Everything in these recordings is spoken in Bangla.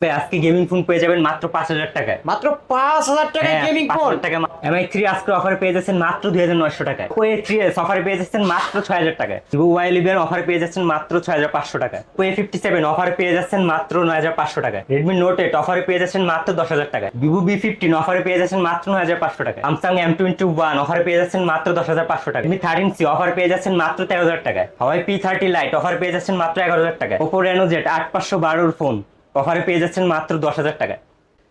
আজকে গেমিং ফোন পেয়ে যাবেন মাত্র 5,000 টাকায়। মাত্র 5,000 টাকায় গেমিং ফোন। 5,000 টাকা। MI3 আজকে অফারে পেয়ে যাচ্ছেন মাত্র 2,900 টাকায়। Oppo A3s অফারে পেয়ে যাচ্ছেন মাত্র 6,000 টাকায়। Vivo Y11 অফারে পেয়ে যাচ্ছেন মাত্র 6,500 টাকায়। Oppo A57 অফারে পেয়ে যাচ্ছেন মাত্র 9,500 টাকায়। Redmi Note 8 অফারে পেয়ে যাচ্ছেন মাত্র 10,000 টাকায়। Vivo B15 অফারে পেয়ে যাচ্ছেন মাত্র 9,500 টাকায়। Samsung M21 অফারে পেয়ে যাচ্ছেন মাত্র 10,500 টাকায়। Redmi 13C অফারে পেয়ে যাচ্ছেন মাত্র 13,000 টাকায়। Huawei P30 Lite অফারে পেয়ে যাচ্ছেন মাত্র 11,000 টাকায়। Oppo Reno Z 8512 ফোন অফারে পেয়ে যাচ্ছেন মাত্র 10,000 টাকায়।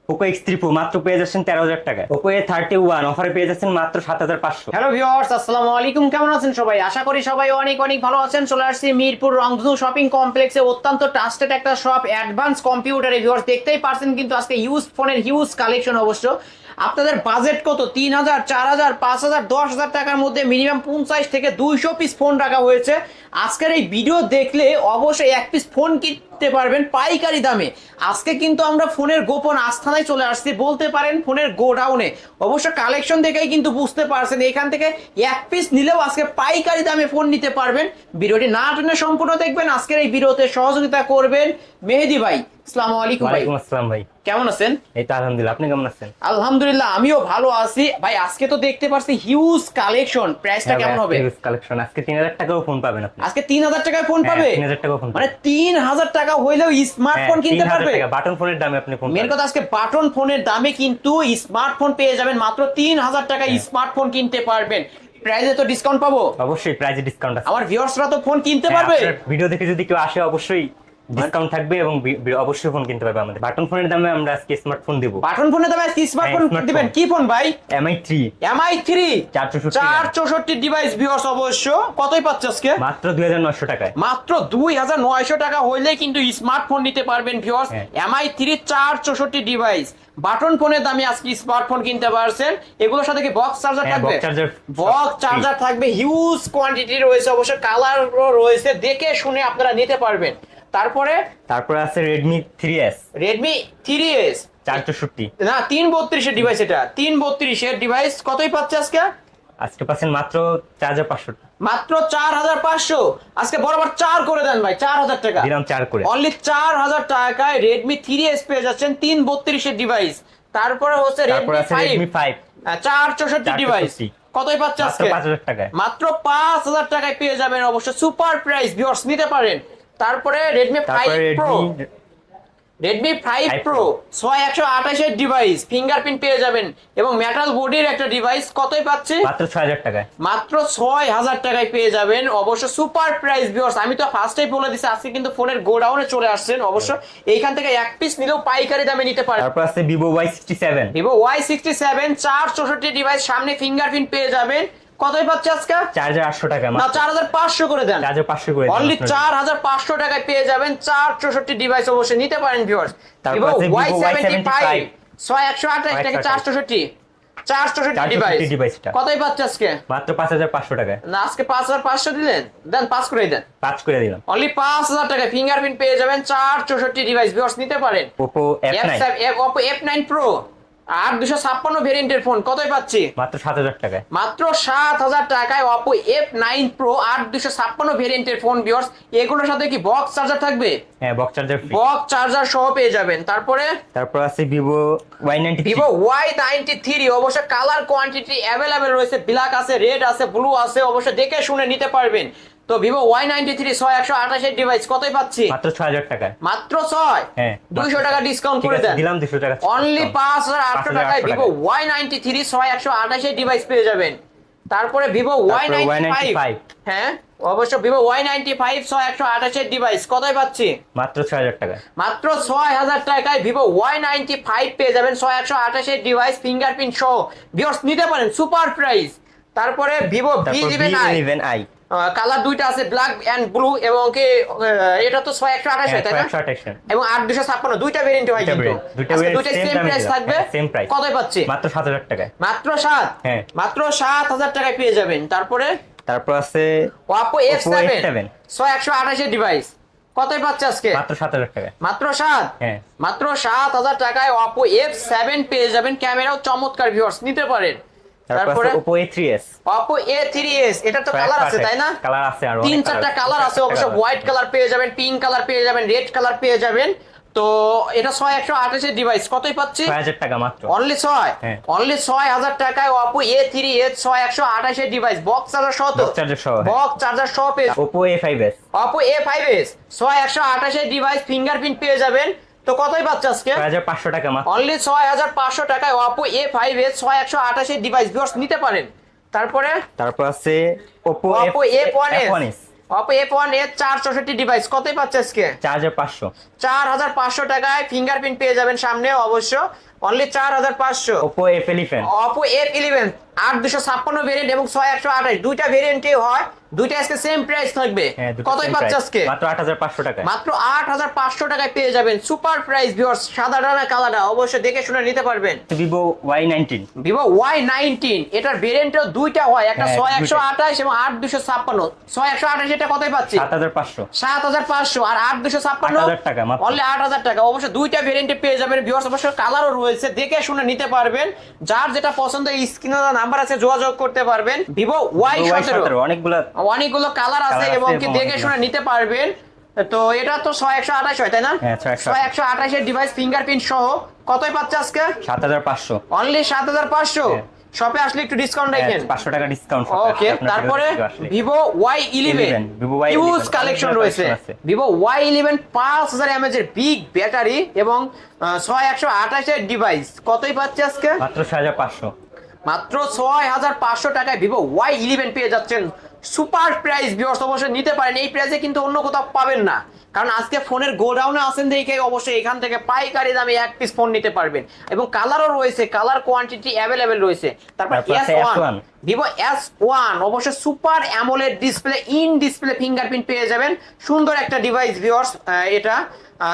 Poco X3 Pro মাত্র পেয়ে যাচ্ছেন 13,000 টাকায়। Oppo A31 অফারে পেয়ে যাচ্ছেন মাত্র 7,500। হ্যালো ভিউয়ার্স, আসসালামু আলাইকুম। কেমন আছেন সবাই? আশা করি সবাই অনেক অনেক ভালো আছেন। চলে আসছি মিরপুর রংধনু শপিং কমপ্লেক্সে, অত্যন্ত ট্রাস্টেড একটা শপ, অ্যাডভান্স কম্পিউটারে। ভিউয়ার্স দেখতেই পারছেন কিন্তু আজকে ইউজ ফোনের হিউজ কালেকশন। অবশ্য আপনাদের বাজেট কত? 3,000, 4,000, 5,000, 10,000 টাকার মধ্যে মিনিমাম 50 থেকে 200 পিস ফোন রাখা হয়েছে। আজকের এই ভিডিও দেখলে অবশ্যই এক পিস ফোন কিনতে পারবেন পাইকারি দামে। আজকে কিন্তু আমরা ফোনের গোপন আস্থানায় চলে আসছি, বলতে পারেন ফোনের গোডাউনে। অবশ্য কালেকশন দেখেই কিন্তু বুঝতে পারছেন এখান থেকে এক পিস নিলেও আজকে পাইকারি দামে ফোন নিতে পারবেন। ভিডিওটি না টেনে সম্পূর্ণ দেখবেন। আজকের এই ভিডিওতে সহযোগিতা করবেন মেহেদি ভাই। আসসালামু আলাইকুম ভাই। ওয়ালাইকুম আসসালাম ভাই। কেমন আছেন? এই তো আলহামদুলিল্লাহ, আপনি কেমন আছেন? আলহামদুলিল্লাহ আমিও ভালো আছি ভাই। আজকে তো দেখতে পাচ্ছি হিউজ কালেকশন। প্রাইসটা কেমন হবে? Huge collection. আজকে 3,000 টাকাও ফোন পাবেন আপনি। আজকে 3,000 টাকায় ফোন পাবে? 3,000 টাকাও ফোন মানে 3,000 টাকা হইলেও স্মার্টফোন কিনতে পারবে। বাটন ফোনের দামে আপনি ফোন মেন পাবেন। কথা, আজকে বাটন ফোনের দামে কিন্তু স্মার্টফোন পেয়ে যাবেন। মাত্র 3,000 টাকায় স্মার্টফোন কিনতে পারবেন। প্রাইসে তো ডিসকাউন্ট পাবো? অবশ্যই প্রাইজে ডিসকাউন্ট আছে। আমার ভিউয়ার্সরা তো ফোন কিনতে পারবে। ভিডিও দেখে যদি কেউ আসে অবশ্যই ডিসকাউন্ট থাকবে এবং অবশ্যই ফোন কিনতে পারবে আমাদের। বাটন ফোনের দামে আমরা আজকে স্মার্টফোন দেব। বাটন ফোনের দামে আজকে স্মার্টফোন দিবেন? কি ফোন ভাই? MI3 464 device. ভিউয়ার্স অবশ্য কতই পাচ্ছে আজকে? মাত্র 2,900 টাকায়। মাত্র 2,900 টাকা হইলে কিন্তু স্মার্টফোন নিতে পারবেন ভিউয়ার্স। MI3 464 ডিভাইস বাটন ফোনের দামে আজকে স্মার্টফোন কিনতে পারছেন। এগুলোর সাথে কি বক্স চার্জার থাকবে? বক্স চার্জার থাকবে, হিউজ কোয়ান্টিটি রয়েছে, অবশ্য কালারও রয়েছে, দেখে শুনে আপনারা নিতে পারবেন। তারপরে আছে Redmi 3S। Redmi 3S 464 না 332 এর ডিভাইস। এটা 332 এর ডিভাইস কতই পাচ্ছে আজকে? আজকে পাচ্ছেন মাত্র 4,500। মাত্র 4,500। আজকে বরাবর 4 করে দেন ভাই, 4,000 টাকা দিলাম 4 করে। অনলি 4,000 টাকায় Redmi 3S পেয়ে যাচ্ছেন 332 এর ডিভাইস। তারপরে হচ্ছে Redmi 5 464 ডিভাইস কতই পাচ্ছে আজকে? মাত্র 5,000 টাকায়। মাত্র 5,000 টাকায় পেয়ে যাবেন। অবশ্য সুপার প্রাইস, ভিউয়ার্স নিতে পারেন। তারপরে Redmi 5 Pro, Redmi 5 Pro 6128 এর ডিভাইস, ফিঙ্গারপ্রিন্ট পেয়ে যাবেন এবং মেটাল বডির একটা ডিভাইস কতই পাচ্ছে? মাত্র 6,000 টাকায়। মাত্র 6,000 টাকায় পেয়ে যাবেন। অবশ্য সুপার প্রাইস ভিউয়ার্স। আমি তো ফার্স্টেই বলে দিছি আজকে কিন্তু ফোনের গোডাউনে চলে আসছেন। অবশ্য এইখান থেকে এক পিস নিলেও পাইকারি দামে নিতে পারেন। তারপর আছে Vivo Y67। Vivo Y67 464 device, সামনে ফিঙ্গারপ্রিন্ট পেয়ে যাবেন। কতই পাচ্ছে আজকে? 4,800 টাকা। না 4,500 করে দেন। 4,500 করে দেন। অনলি 4,500 টাকায় পেয়ে যাবেন 464 ডিভাইস। অবশ্যই নিতে পারেন ভিউয়ার্স। তারপর আছে Vivo Y75 6128 টাকা 464 ডিভাইস কতই পাচ্ছে আজকে? মাত্র 5,500 টাকায়। না আজকে 5,500 দিলেন, দেন 5 করে দেন। 5 করে দিলাম। অনলি 5,000 টাকায় ফিঙ্গারপ্রিন্ট পেয়ে যাবেন 464 ডিভাইস। ভিউয়ার্স নিতে পারেন। Oppo F9 Oppo F9 Pro 8 256 ভেরিয়েন্টের ফোন কতই পাচ্ছি? মাত্র 7,000 টাকায়। মাত্র 7,000 টাকায় Oppo F9 Pro 8 256 ভেরিয়েন্টের ফোন। ভিউয়ার্স এগুলোর সাথে কি বক্স চার্জার থাকবে? হ্যাঁ, box charger free. Box charger সহ পেয়ে যাবেন। তারপর আছে Vivo Y93। Vivo Y93 অবশ্য কালার কোয়ান্টিটি अवेलेबल রয়েছে, ব্ল্যাক আছে, রেড আছে, ব্লু আছে, অবশ্য দেখে শুনে নিতে পারবেন। তো Vivo Y93 6128 এর ডিভাইস কতই পাচ্ছি? মাত্র 6,000 টাকায়। মাত্র 6? হ্যাঁ, 200 টাকা ডিসকাউন্ট করে দেন। দিলাম 200 টাকা। অনলি 5,800 টাকায় Vivo Y93 6128 এর ডিভাইস পেয়ে যাবেন। তারপরে Vivo Y95। হ্যাঁ অবশ্য Vivo Y95 6128 এর ডিভাইস কতই পাচ্ছি? মাত্র 6,000 টাকায়। মাত্র 6,000 টাকায় Vivo Y95 পেয়ে যাবেন 6128 এর ডিভাইস, ফিঙ্গারপ্রিন্ট সহ। ভিউয়ার্স নিতে পারেন, সুপার প্রাইস। তারপরে Vivo V11i কালার দুইটা আছে, ব্ল্যাক এন্ড ব্লু, এবং কি এটা তো 6128 তাই না? 6128 এবং 8 256 দুইটা ভেরিয়েন্ট হয় কিন্তু দুইটা সেম প্রাইস থাকবে। কতই পাচ্ছি? মাত্র 7,000 টাকায়। মাত্র 7? হ্যাঁ, মাত্র 7,000 টাকায় পেয়ে যাবেন। তারপর আছে Oppo F7 6128 এর ডিভাইস কতই পাচ্ছে আজকে? মাত্র 7,000 টাকায়। মাত্র 7? হ্যাঁ, মাত্র 7,000 টাকায় Oppo F7 পেয়ে যাবেন। ক্যামেরাও চমৎকার, ভিউয়ার্স নিতে পারেন। তারপরে Oppo A3s। Oppo A3s এটা তো কালার আছে তাই না? কালার আছে, আর 3-4টা কালার আছে। অবশ্য হোয়াইট কালার পেয়ে যাবেন, পিঙ্ক কালার পেয়ে যাবেন, রেড কালার পেয়ে যাবেন। তো এটা 6128 এর ডিভাইস কতই পাচ্ছি? 6000 টাকা মাত্র। অনলি 6, হ্যাঁ। অনলি 6000 টাকায় Oppo A3s 6128 এর ডিভাইস বক্স চার্জার সহ তো, Box charger সহ, হ্যাঁ। বক্স চার্জার সহ পেয়ে Oppo A5s Oppo A5s 6128 এর ডিভাইস ফিঙ্গারপ্রিন্ট পেয়ে যাবেন। তো কতই পাচ্ছে আজকে? 6500 টাকা মাত্র। অনলি 6500 টাকায় Oppo A5s 6128 এর ডিভাইস ভিউয়ার্স নিতে পারেন। তারপর আছে Oppo Oppo F1s F1s Oppo F1s 464 device কতই পাচ্ছে আজকে? 4500। 4500 টাকায় ফিঙ্গারপ্রিন্ট পেয়ে যাবেন সামনে অবশ্য, only 4500। Oppo F11 Oppo F11 8256 variant এবং 6128 দুইটা ভেরিয়েন্টই হয়, দুইটা আজকে সেম প্রাইস থাকবে। হ্যাঁ, দুটো কতই same পাচ্ছে price, আজকে? মাত্র 8500 টাকায়। মাত্র 8500 টাকায় পেয়ে যাবেন সুপার প্রাইস ভিউয়ার্স, সাদা ডানা কালারটা অবশ্যই দেখে শুনে নিতে পারবেন। Vivo Y19 Vivo Y19 এটার ভেরিয়েন্টও দুইটা হয়, একটা হ্যাঁ, 6128 এবং 8256। 6128 এটা কতই পাচ্ছি? 7500। 7500 আর 8256 8000 টাকা মাত্র। অনলি 8000 টাকা। অবশ্য দুইটা ভেরিয়েন্টে পেয়ে যাবেন ভিউয়ার্স, অবশ্য কালারও রয়েছে, দেখে শুনে নিতে পারবেন। যার যেটা পছন্দ স্ক্রিনে নাম্বার আছে যোগাযোগ করতে পারবেন। Vivo Y17 অনেকগুলো কালার আছে এবং কি দেখে শুনে নিতে পারবেন। তো এটা তো 6128 হয় তাই না? হ্যাঁ, 6128 এর ডিভাইস ফিঙ্গারপ্রিন্ট সহ কতই পাচ্ছে আজকে? 7500। অনলি 7500। হ্যাঁ। শপে আসলে একটু ডিসকাউন্ট রাখেন। 500 টাকা ডিসকাউন্ট। ওকে, তারপরে Vivo Y11 Vivo Y11 huge collection রয়েছে। Vivo Y11 5000 mAh এর বিগ ব্যাটারি এবং 6128 এর ডিভাইস কতই পাচ্ছে আজকে? মাত্র 6500। মাত্র 6500 টাকায় Vivo Y11 পেয়ে যাচ্ছেন সুপার প্রাইস ভিউয়ার্স, অবশ্যই নিতে পারেন। এই প্রাইসে কিন্তু অন্য কোথাও পাবেন না, কারণ আজকে ফোনের গোডাউনে আছেন দেখে অবশ্যই এখান থেকে পাইকারি দামে এক পিস ফোন নিতে পারবেন এবং কালারও রয়েছে, কালার কোয়ান্টিটি অ্যাভেলেবেল রয়েছে। তারপর S1 Vivo S1 অবশ্যই super AMOLED display, in display fingerprint পেয়ে যাবেন, সুন্দর একটা ডিভাইস ভিউয়ার্স এটা।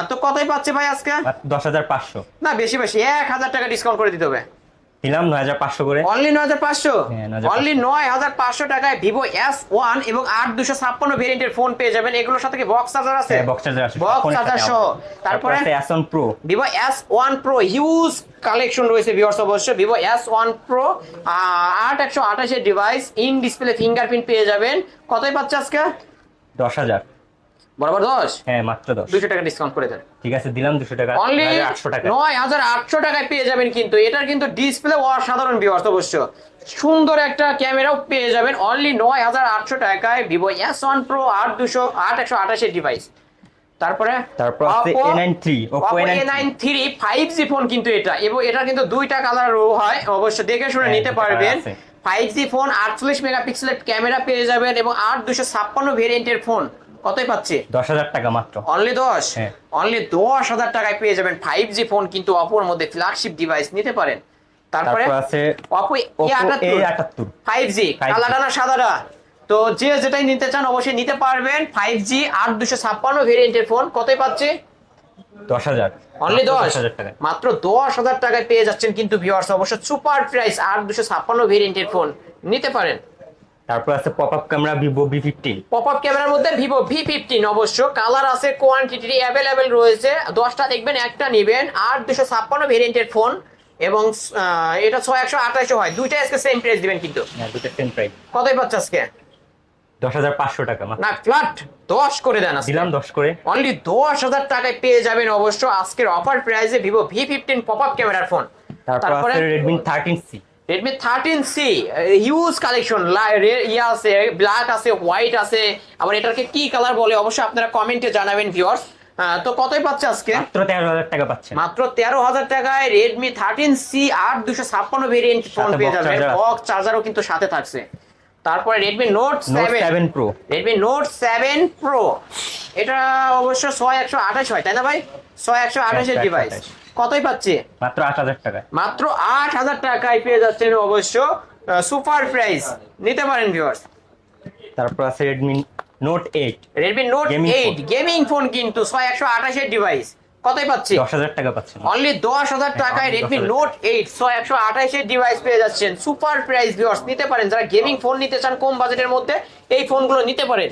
তো কতই পাচ্ছে ভাই আজকে? 10500। না বেশি 1000 টাকা ডিসকাউন্ট করে দিতে হবে। দিলাম 9500 করে। অনলি 9500। হ্যাঁ, 9500 অনলি 9500 টাকায় Vivo S1 এবং 8256 ভেরিয়েন্টের ফোন পেয়ে যাবেন। এগুলোর সাথে কি বক্স চার্জার আছে? হ্যাঁ, বক্স চার্জার আছে। বক্স চার্জার সহ। তারপরে S1 Pro Vivo S1 Pro huge collection রয়েছে ভিউয়ার্স, অবশ্য Vivo S1 Pro 8128 এর ডিভাইস, ইন ডিসপ্লে ফিঙ্গারপ্রিন্ট পেয়ে যাবেন। কতই পাচ্ছে আজকে? 10000। বরাবর 10? হ্যাঁ, মাত্র 10। 200 টাকা ডিসকাউন্ট করে দেন। ঠিক আছে, দিলাম 200 টাকা। অনলি 800 টাকা। 9800 টাকায় পেয়ে যাবেন। কিন্তু এটার কিন্তু ডিসপ্লে অসাধারণ ভিউয়ার্স, অবশ্য সুন্দর একটা ক্যামেরাও পেয়ে যাবেন অনলি 9800 টাকায় Vivo S1 Pro 8128 এর ডিভাইস। তারপর আছে A9 III Oppo A9 III 5G phone কিন্তু এটা, এবং এটা কিন্তু দুইটা কালার হয়, অবশ্য দেখে শুনে নিতে পারবেন। 5G ফোন 48 মেগাপিক্সেলের ক্যামেরা পেয়ে যাবেন এবং 8256 ভেরিয়েন্টের ফোন কতই পাচ্ছে? 10000 টাকা মাত্র। অনলি 10? হ্যাঁ। অনলি 10000 টাকায় পেয়ে যাবেন 5G ফোন, কিন্তু Oppo এর মধ্যে ফ্ল্যাগশিপ ডিভাইস নিতে পারেন। তারপরে আছে Oppo A78 5G কালারটা না সাদাটা, তো যে যেটাই নিতে চান অবশ্যই নিতে পারবেন। 5G 8256 ভেরিয়েন্টের ফোন কতই পাচ্ছে? 10000। অনলি 10000 টাকা। মাত্র 10000 টাকায় পেয়ে যাচ্ছেন কিন্তু ভিউয়ার্স, অবশ্য সুপার প্রাইস 8256 ভেরিয়েন্টের ফোন নিতে পারেন। তারপর আছে popup camera Vivo V15। Popup ক্যামেরার মধ্যে Vivo V15 অবশ্য কালার আছে, কোয়ান্টিটি অ্যাভেলেবেল রয়েছে, 10টা দেখবেন একটা নেবেন। 8256 ভেরিয়েন্টের ফোন এবং এটা 6128 হয়, দুইটা আজকে সেম প্রাইস দিবেন কিন্তু। হ্যাঁ, দুটো সেম প্রাইস। কতই পাচ্ছে আজকে? 10500 টাকা মাত্র। না ফ্ল্যাট 10 করে দেন আজকে। দিলাম 10 করে। অনলি 10000 টাকায় পেয়ে যাবেন অবশ্য আজকের অফার প্রাইসে Vivo V15 পপআপ ক্যামেরার ফোন। তারপর আছে Redmi 13C। Redmi 13C huge collection, আছে ব্ল্যাক আছে, হোয়াইট আছে, আবার এটাকে কি কালার বলে অবশ্যই আপনারা কমেন্টে জানাবেন ভিউয়ার্স। তো কতই পাচ্ছে আজকে? মাত্র 13000 টাকা পাচ্ছেন। মাত্র 13000 টাকায় Redmi 13C 8256 ভেরিয়েন্ট ফোন পেয়ে যাবেন, বক্স চার্জারও কিন্তু সাথে থাকছে। তারপরে Redmi Note 7 Pro। Redmi Note 7 Pro এটা অবশ্য 6128 হয় তাই না ভাই? 6128 এর ডিভাইস কতই পাচ্ছে? মাত্র 8000 টাকা। মাত্র 8000 টাকায় পেয়ে যাচ্ছেন অবশ্য সুপার প্রাইস, নিতে পারেন ভিউয়ার্স। তারপর আছে Redmi Note 8। Redmi Note 8 gaming phone কিন্তু 6128 এর ডিভাইস কতই পাচ্ছে? 10000 টাকা পাচ্ছেন। অনলি 10000 টাকায় Redmi Note 8 6128 এর ডিভাইস পেয়ে যাচ্ছেন, সুপার প্রাইস ভিউয়ার্স, নিতে পারেন। যারা গেমিং ফোন নিতে চান কম বাজেটের মধ্যে এই ফোনগুলো নিতে পারেন।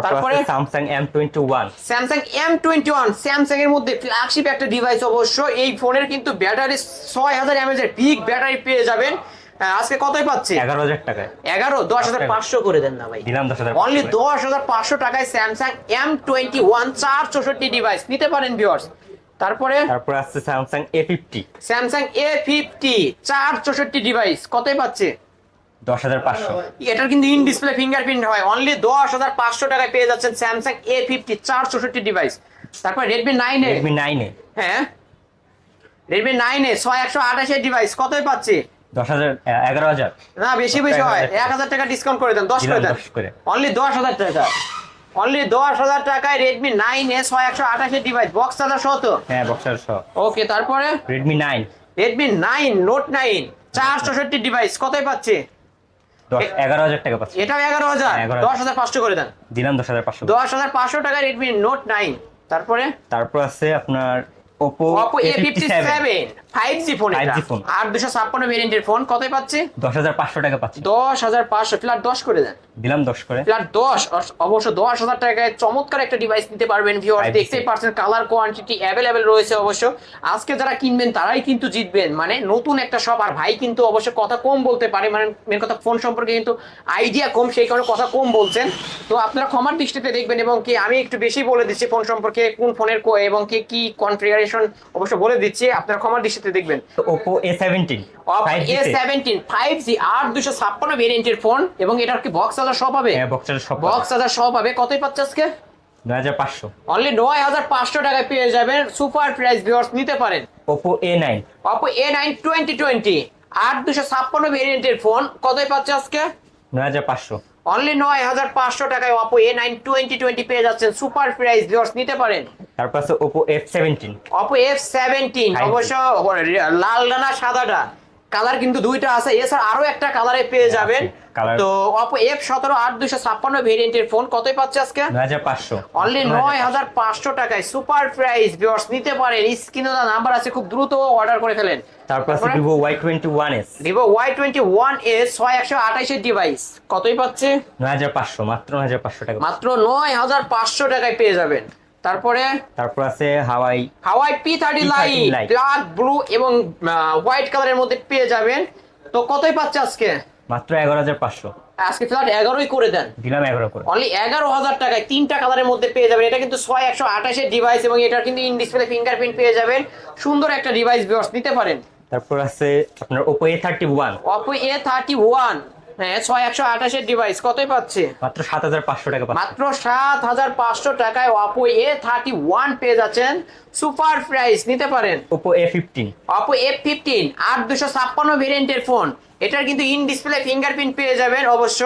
তারপরে Samsung M21। Samsung M21 Samsung এর মধ্যে ফ্ল্যাগশিপ একটা ডিভাইস অবশ্য। এই ফোনের কিন্তু ব্যাটারি 6000 mAh এর বিগ ব্যাটারি পেয়ে যাবেন। আজকে কতই পাচ্ছে? 11000 টাকায়। 10500 করে দেন না ভাই। দিলাম 10000। অনলি 10500 টাকায় Samsung M21 464 ডিভাইস নিতে পারেন ভিউয়ার্স। তারপর আছে Samsung A50 Samsung A50 464 device কতই পাচ্ছে? 10,500। এটার কিন্তু ইন ডিসপ্লে ফিঙ্গারপ্রিন্ট হয়, অনলি 10,500 টাকায় পেয়ে যাচ্ছেন স্যামসাং A50 464 ডিভাইস। তারপর রেডমি 9A, রেডমি 9A হ্যাঁ রেডমি 9A 6128 ডিভাইস কতই পাচ্ছে? 11,000। না বেশি বেশি হয়, 1000 টাকা ডিসকাউন্ট করে দেন, 10 করে দেন, 10 করে। অনলি 10,000 টাকা, অনলি 10,000 টাকায় Redmi 9A 6128 device box charger সহ তো? হ্যাঁ বক্সার সহ। ওকে তারপরে রেডমি 9 রেডমি 9 নোট 9 464 ডিভাইস কতই পাচ্ছে? 11,000 টাকা পাচ্ছে। এটাও 11,000, 11,000 10,500 করে দেন, দিলাম 10,500। 10,500 টাকা রেডমি নোট 9। তারপর আছে আপনার Oppo Oppo A57 5G phone, 5G phone. 856 ভেরিয়েন্টের ফোন কতই পাচ্ছে? 10,500 টাকা পাচ্ছে। 10,500 ফ্ল্যাট 10 করে দেন, দিলাম 10 করে। ফ্ল্যাট 10 অবশ্য 10,000 টাকায় চমৎকার একটা ডিভাইস নিতে পারবেন ভিউয়ার্স। 5G দেখতেই পারছেন কালার কোয়ান্টিটি অ্যাভেলেবেল রয়েছে অবশ্য। আজকে যারা কিনবেন তারাই কিন্তু জিতবেন, মানে নতুন একটা শপ। আর ভাই কিন্তু অবশ্য কথা কম বলতে পারে, মানে মেন কথা ফোন সম্পর্কে কিন্তু আইডিয়া কম, সেই কারণে কথা কম বলছেন। তো আপনারা ক্ষমার দৃষ্টিতে দেখবেন, এবং কি আমি একটু বেশি বলে দিচ্ছি ফোন সম্পর্কে, কোন ফোনের এবং কি কনফিগারেশন অবশ্য বলে দিচ্ছি, আপনারা ক্ষমার দৃষ্টিতে দেখবেন। Oppo A17 A17 5G 856 ভেরিয়েন্টের ফোন, এবং এটার কি বক্স চার্জার সব হবে? হ্যাঁ বক্সার সব। বক্স চার্জার সব হবে, কতই পাচ্ছে আজকে? 9,500। অনলি 9,500 টাকায় পেয়ে যাবেন, সুপার প্রাইস ভিউয়ার্স নিতে পারেন। Oppo A9 Oppo A9 2020 856 ভেরিয়েন্টের ফোন কতই পাচ্ছে আজকে? 9,500। অনলি 9,500 টাকায় Oppo A9 2020 পেয়ে যাচ্ছেন, সুপার প্রাইস ভিউয়ার্স নিতে পারেন। তারপর আছে Oppo F17 Oppo F17 5G অবশ্য লাল ডানা সাদাটা কালার কিন্তু দুইটা আছে, এছাড়া আরো একটা কালারে পেয়ে যাবেন। কালার। তো Oppo F17 856 ভেরিয়েন্টের ফোন কতই পাচ্ছে আজকে? 9,500। অনলি 9,500 টাকায় সুপার প্রাইস ভিউয়ার্স নিতে পারেন। স্ক্রিনে দেওয়া নাম্বার আছে, খুব দ্রুত অর্ডার করে ফেলেন। তারপর আছে Vivo Y21s। Vivo Y21s 6128 device কতই পাচ্ছে? 9,500, মাত্র 9,500 টাকা। মাত্র 9,500 টাকায় পেয়ে যাবেন। তারপর আছে হাওয়াই P30 light Lite। Black blue এবং হোয়াইট কালারের মধ্যে পেয়ে যাবেন। তো কতই পাচ্ছে আজকে? মাত্র 11,500। আজকে ফ্ল্যাট 11ই করে দেন, দিলাম 11 করে। অনলি 11,000 টাকায় তিনটা কালারের মধ্যে পেয়ে যাবেন। এটা কিন্তু 6128 এর ডিভাইস, এবং এটার কিন্তু ইন ডিসপ্লে ফিঙ্গারপ্রিন্ট পেয়ে যাবেন। সুন্দর একটা ডিভাইস ভিউয়ার্স নিতে পারেন। তারপর আছে আপনার Oppo A31। Oppo A31 হ্যাঁ 6128 এর ডিভাইস কতই পাচ্ছে? মাত্র 7,500 টাকা পাচ্ছে। মাত্র 7,500 টাকায় Oppo A31 পেয়ে যাচ্ছেন, সুপার প্রাইস নিতে পারেন। Oppo A15। Oppo F15 856 ভেরিয়েন্টের ফোন, এটার কিন্তু ইন ডিসপ্লে ফিঙ্গারপ্রিন্ট পেয়ে যাবেন অবশ্য,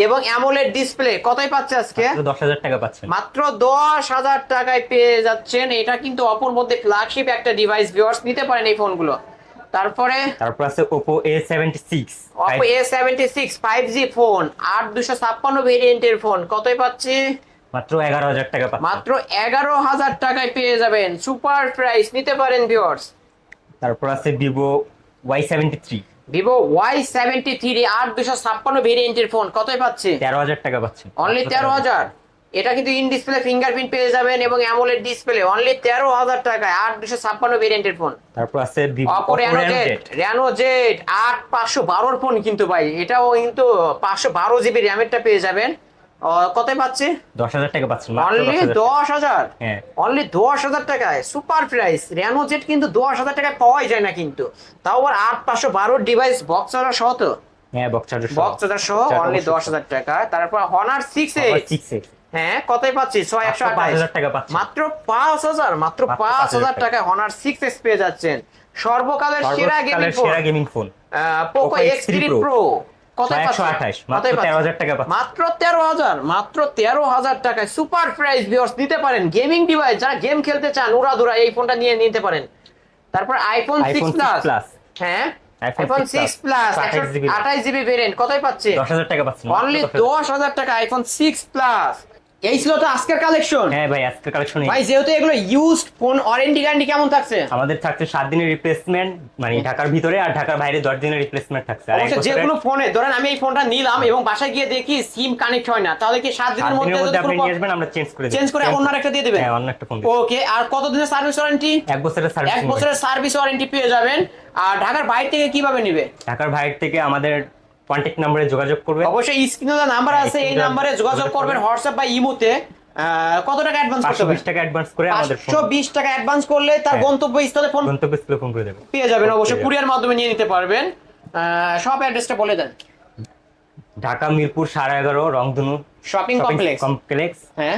এবং অ্যামোলেড ডিসপ্লে কতই পাচ্ছে আজকে? 10,000 টাকা পাচ্ছেন। মাত্র 10,000 টাকায় পেয়ে যাচ্ছেন। এটা কিন্তু অপর মধ্যে ফ্ল্যাগশিপ একটা ডিভাইস ভিউয়ার্স নিতে পারেন এই ফোনগুলো। তারপর আছে Oppo A76। Oppo A76 5G phone 856 ভেরিয়েন্টের ফোন কতই পাচ্ছে? মাত্র 11,000 টাকা পাচ্ছেন। মাত্র 11,000 টাকায় পেয়ে যাবেন, সুপার প্রাইস নিতে পারেন ভিউয়ার্স। তারপর আছে Vivo Y73। Vivo Y73 856 ভেরিয়েন্টের ফোন কতই পাচ্ছে? 13,000 টাকা পাচ্ছেন। অনলি 13,000। এটা কিন্তু ইন ডিসপ্লে ফিঙ্গারপ্রিন্ট পেয়ে যাবেন এবং অ্যামোলেড ডিসপ্লে, অনলি 13,000 টাকায় 856 ভেরিয়েন্টের ফোন। তারপর আছে Oppo Reno Z 8512 ফোন কিন্তু ভাই, এটাও কিন্তু 512 জিবি র্যামেরটা পেয়ে যাবেন। কতই পাচ্ছে? 10,000 টাকা পাচ্ছেন। অনলি 10,000। হ্যাঁ অনলি 10,000 টাকায় সুপার প্রাইস। Reno Z কিন্তু 10,000 টাকায় পাওয়াই যায় না কিন্তু, তাও আবার 8512 ডিভাইস বক্স চার্জার সহ তো? হ্যাঁ বক্স চার্জার সহ অনলি 10,000 টাকা। তারপর Honor 6X হ্যাঁ কতই পাচ্ছি? 6128 টাকা পাচ্ছেন। মাত্র 5,000, মাত্র 5,000 টাকায় Honor 6X পেয়ে যাচ্ছেন। সর্বকালের সেরা gaming phone Poco X3 Pro কতই পাচ্ছেন? 128, মাত্র 13,000 টাকা পাচ্ছেন। মাত্র 13,000, মাত্র 13,000 টাকায় সুপার প্রাইস ভিউয়ার্স নিতে পারেন। গেমিং ডিভাইস যারা গেম খেলতে চান উড়াধুরা এই ফোনটা নিয়ে নিতে পারেন। তারপর iPhone 6 Plus হ্যাঁ iPhone 6 Plus 128 জিবি ভেরিয়েন্ট কতই পাচ্ছে? 10,000 টাকা পাচ্ছেন। অনলি 10,000 টাকা iPhone 6 Plus। এই ছিল তো আজকের কালেকশন। হ্যাঁ ভাই আজকের কালেকশন। ভাই যেহেতু এগুলো ইউজড ফোন, ওয়ারেন্টি গ্যারান্টি কেমন থাকছে? আমাদের থাকছে 7 দিনের রিপ্লেসমেন্ট, মানে ঢাকার ভিতরে আর ঢাকার বাইরে 10 দিনের রিপ্লেসমেন্ট থাকছে। আর অবশ্যই যে কোনো ফোনে ধরেন আমি এই ফোনটা নিলাম এবং বাসায় গিয়ে দেখি সিম কানেক্ট হয় না, তাহলে কি 7 দিনের মধ্যে যদি আপনি নিয়ে আসবেন আমরা চেঞ্জ করে দেব। চেঞ্জ করে অন্য একটা দিয়ে দিবেন? হ্যাঁ অন্য একটা ফোন। ওকে, আর কত দিনের সার্ভিস ওয়ারেন্টি? 1 বছরের সার্ভিস। 1 বছরের সার্ভিস ওয়ারেন্টি পেয়ে যাবেন। আর ঢাকার বাইরে থেকে কিভাবে নেবে? ঢাকার বাইরে থেকে আমাদের কন্টাক্ট নম্বরে যোগাযোগ করবে। অবশ্যই স্ক্রিনে নাম্বার আছে, এই নম্বরে যোগাযোগ করবেন হোয়াটসঅ্যাপ বা ইমোতে। কত টাকা অ্যাডভান্স করতে হবে? 520 টাকা অ্যাডভান্স করে আমাদের ফোন 520 টাকা অ্যাডভান্স করলে তার হ্যাঁ। গন্তব্যস্থলে ফোন গন্তব্যস্থলে ফোন করে দেবে। পেয়ে যাবেন, অবশ্যই পেয়ে কুরিয়ার মাধ্যমে নিয়ে নিতে পারবেন। শপ অ্যাড্রেসটা বলে দেন। ঢাকা মিরপুর 11.5 রংধনু শপিং কমপ্লেক্স। কমপ্লেক্স, হ্যাঁ,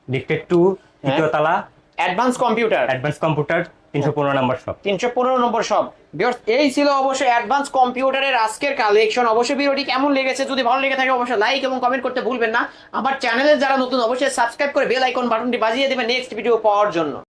লিফটেড 2, তৃতীয় তলা, অ্যাডভান্স কম্পিউটার, অ্যাডভান্স কম্পিউটার, 315 নম্বর শপ। 315 নম্বর শপ। ভিউয়ার্স, এই ছিল অবশ্যই অ্যাডভান্স কম্পিউটারের আজকের কালেকশন। অবশ্যই ভিডিওটি কেমন লেগেছে, যদি ভালো লেগে থাকে অবশ্যই লাইক এবং কমেন্ট করতে ভুলবেন না। আমার চ্যানেলে যারা নতুন অবশ্যই সাবস্ক্রাইব করে বেল আইকন বাটনটি বাজিয়ে দেবেন নেক্সট ভিডিও পাওয়ার জন্য।